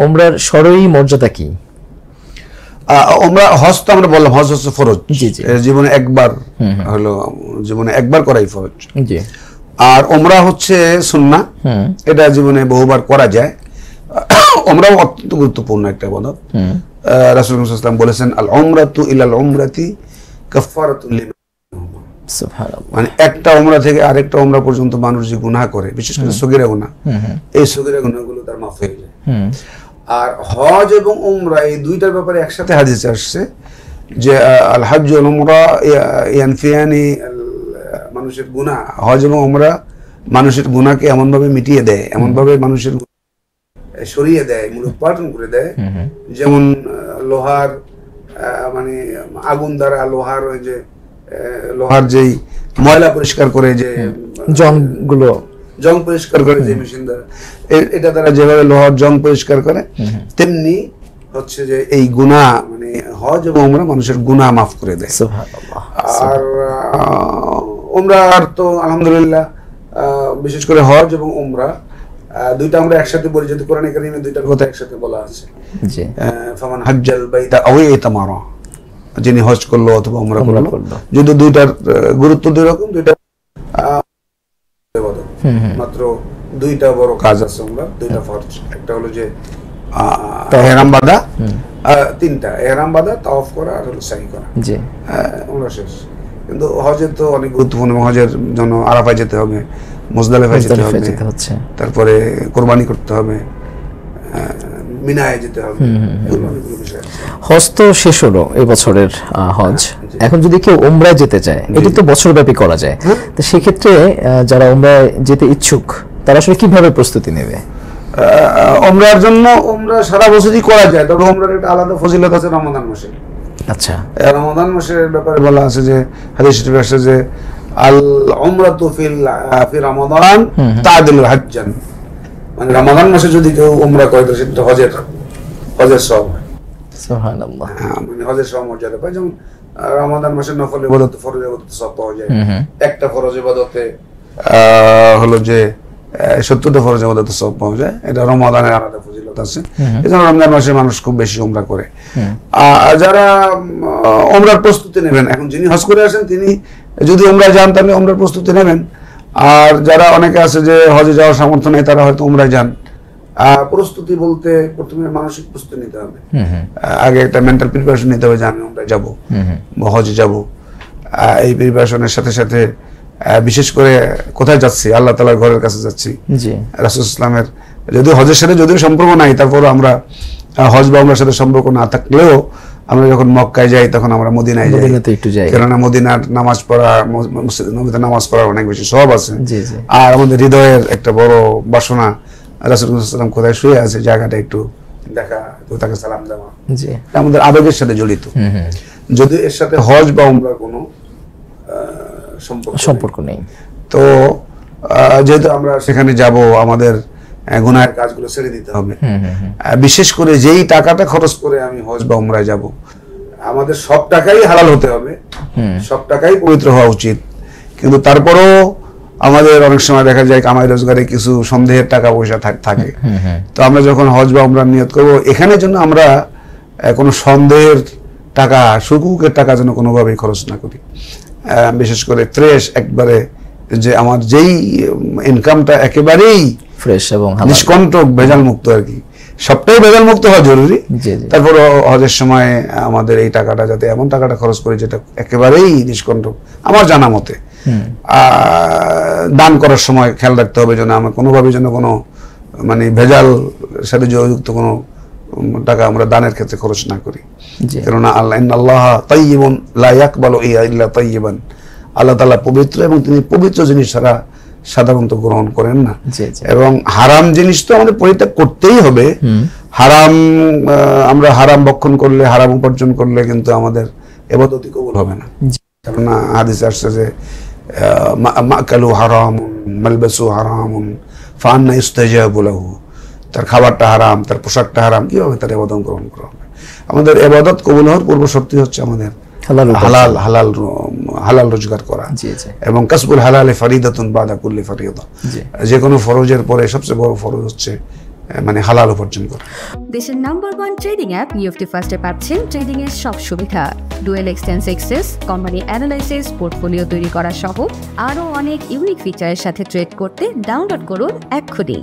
ওমরার শরঈ মর্যাদা কি? আমরা হজ তো আমরা বললাম হজ হচ্ছে ফরজ, জীবনে একবার হলো, জীবনে একবার করাই ফরজ। জি। আর ওমরা হচ্ছে সুন্নাহ, এটা জীবনে বহুবার করা যায়। ওমরাও অত্যন্ত গুরুত্বপূর্ণ একটা ইবাদত। রাসূলুল্লাহ সাল্লাল্লাহু আলাইহি ওয়াসাল্লাম বলেছেন, আল উমরাতু ইলাল উমরাতি কাফফারাতুল লিমা। সুবহানাল্লাহ। মানে একটা ওমরা থেকে আরেকটা ওমরা পর্যন্ত মানুষ যে গুনাহ করে, বিশেষ করে সগীরা গুনাহ, এই সগীরা গুনাহগুলো তার মাফ হয়ে যায়। আর হজ এবং উমরা এই দুইটার ব্যাপারে একসাথে হাদিসে আসছে যে আল হজ্জ ওয়াল উমরা ইয়ানফিয়ানি মানুষের গুনাহ। হজ এবং উমরা মানুষের গুনাহকে এমন ভাবে মিটিয়ে দেয়, এমন ভাবে মানুষের সরিয়ে দেয়, মূলোৎপাটন করে দেয়, যেমন লোহার মানে আগুন দ্বারা লোহার ওই যে লোহার যেই ময়লা পরিষ্কার করে, যে জং পরিষ্কার করে যে মেশিন দ্বারা, এটা দ্বারা যেভাবে লোহার জং পরিষ্কার করে, তেমনি হচ্ছে যে এই গুনাহ মানে হজ এবং উমরা মানুষের গুনাহ মাফ করে দেয়। আর উমরার তো আলহামদুলিল্লাহ বিশেষ করে হজ এবং উমরা দুইটা আমরা একসাথে বলি, যদি কোরআনে কারিমে দুইটার কথা একসাথে বলা আছে। জি। ফামান হাজ্জাল বাইতা আও ইতামারা, যিনি হজ করলো অথবা উমরা করলো, যদি দুইটার গুরুত্ব দুই রকম, দুইটা মাত্র দুইটা বড় কাজ আছে উমরা, দুইটা ফরজ। একটা হলো যে ইহরাম বাঁধা, তিনটা ইহরাম বাঁধা, তাওয়াফ করা আর হলো সাই করা। জি। উমরা শেষ। কিন্তু হজের তো অনেক গুরুত্বপূর্ণ। হজের জন্য আরাফায় যেতে হবে, মুজদালিফায় যেতে হবে, তারপরে কোরবানি করতে হবে, মিনায় যেতে হবে। হজ তো শেষ হলো এই বছরের হজ। এখন যদি কেউ উমরায় যেতে চায়, এটি তো বছরব্যাপী করা যায়, তো সেক্ষেত্রে যারা উমরায় যেতে ইচ্ছুক তারা আসলে কিভাবে প্রস্তুতি নেবে? উমরার জন্য উমরা সারা বছরই করা যায়, তবে উমরার একটা আলাদা ফজিলত আছে রমাদান মাসে। আচ্ছা। রমাদান মাসের ব্যাপারে বলা আছে যে হাদিস শরীফে আসছে যে আল উমরাতু ফি রমাদান তাদিলু হাজ্জান, মানে রমাদান মাসে যদি কেউ উমরা করে তো সেটা হজের সওয়াব হয়। সুবহানাল্লাহ। মানে হজের সওয়াব মর্যাদা পায়। যেমন রমাদান মাসে নফল ইবাদত, ফরজ ইবাদত সওয়াব পাওয়া যায়। একটা ফরজ ইবাদতে হলো যে 70টা ফরজ ইবাদতের সওয়াব পাওয়া যায়। এটা রমাদানের আলাদা ফজিলত আছে। এজন্য রমজান মাসে মানুষ খুব বেশি উমরা করে। যারা উমরার প্রস্তুতি নেবেন, এখন যিনি হজ করে আসেন তিনি যদি উমরায় যান তাহলে উমরার প্রস্তুতি নেবেন। আর যারা অনেকে আছে যে হজে যাওয়ার সামর্থ্য নেই, তারা হয়তো উমরায় যান। প্রস্তুতি বলতে প্রথমে মানসিক প্রস্তুতি নিতে হবে, আগে একটা মেন্টাল প্রিপারেশন নিতে হবে যে আমি উমরায় যাবো বা হজে যাবো। এই প্রিপারেশনের সাথে সাথে বিশেষ করে কোথায় যাচ্ছি, আল্লাহ তাআলার ঘরের কাছে যাচ্ছি। রাসূল ইসলামের যদিও হজের সাথে যদিও সম্পর্ক নাই, তারপর আমরা হজ বা উমরার সাথে সম্পর্ক না থাকলেও আমরা যখন মক্কায় যাই তখন আমরা মদিনায় যাই, কেননা মদিনার নামাজ পড়া, মসজিদে নামাজ পড়ার অনেক বেশি সওয়াব আছে। আর আমাদের হৃদয়ের একটা বড় বাসনা রাসূলুল্লাহ সাল্লাল্লাহু আলাইহি ওয়াসাল্লাম কোথায় শুয়ে আছে জায়গাটা একটু দেখা, তাকে সালাম দেওয়া, আমাদের আবেগের সাথে জড়িত। যদি এর সাথে হজ বা উমরার কোনো সম্পর্ক নেই, তো যেহেতু আমরা সেখানে যাব, আমাদের গুনাহের কাজগুলো ছেড়ে দিতে হবে। বিশেষ করে যেই টাকাটা খরচ করে আমি হজ বা উমরায় যাব, আমাদের সব টাকাই হালাল হতে হবে, সব টাকাই পবিত্র হওয়া উচিত। কিন্তু তারপরও আমাদের অনেক সময় দেখা যায় কামাই রোজগারে কিছু সন্দেহের টাকা পয়সা থাকে। তো আমরা যখন হজ বা উমরার নিয়ত করব, এখানের জন্য আমরা কোনো সন্দেহের টাকা, সুকুকের টাকা যেন কোনোভাবেই খরচ না করি। বিশেষ করে ফ্রেশ একবারে, যে আমার যেই ইনকামটা একেবারেই ফ্রেশ এবং নিষ্কণ্টক ভেজাল মুক্ত, আর কি সবটাই ভেজাল মুক্ত হওয়া জরুরি। তারপর হজের সময় আমাদের এই টাকাটা যাতে এমন টাকাটা খরচ করি যেটা একেবারেই নিষ্কণ্টক। আমার জানা মতে দান করার সময় খেয়াল রাখতে হবে যেন আমরা কোনোভাবে যেন কোনো মানে ভেজাল সাথে যুক্ত কোনো টাকা আমরা দানের ক্ষেত্রে খরচ না করি। কেননা আল্লাহ তাইয়িবুন লা ইয়াকবালু ইল্লা তাইয়িবান, আল্লাহ তাআলা পবিত্র এবং তিনি পবিত্র জিনিস ছাড়া সাধারণত গ্রহণ করেন না। এবং হারাম জিনিস তো আমাদের পরিত্যাগ করতেই হবে। হারাম আমরা হারাম ভক্ষণ করলে, হারাম উপার্জন করলে কিন্তু আমাদের ইবাদতই কবুল হবে না। কেননা হাদিসে আসছে যে মাকালু হারামুন মালবাসু হারামুন ফাআন্না ইস্তাজাবু লাহু, তার খাবারটা হারাম, তার পোশাকটা হারাম, কিভাবে তার ইবাদত গ্রহণ করা হবে? আমাদের ইবাদত কবুল হওয়ার পূর্ব শর্ত হচ্ছে আমাদের হালাল রোজগার করা। এবং কাসবুল হালালে ফারিদাতুন বাদা কুল্লি ফারিদা, যে কোনো ফরজের পরে সবচেয়ে বড় ফরজ হচ্ছে মানে হালাল উপার্জন করে। দেশের #1 ট্রেডিং অ্যাপ নিফটি ফার্স্টে পাচ্ছেন ট্রেডিং এর সব সুবিধা, dual exchange access, company analysis, portfolio তৈরি করা সহ আরও অনেক ইউনিক ফিচারের সাথে ট্রেড করতে ডাউনলোড করুন এক্ষুনি।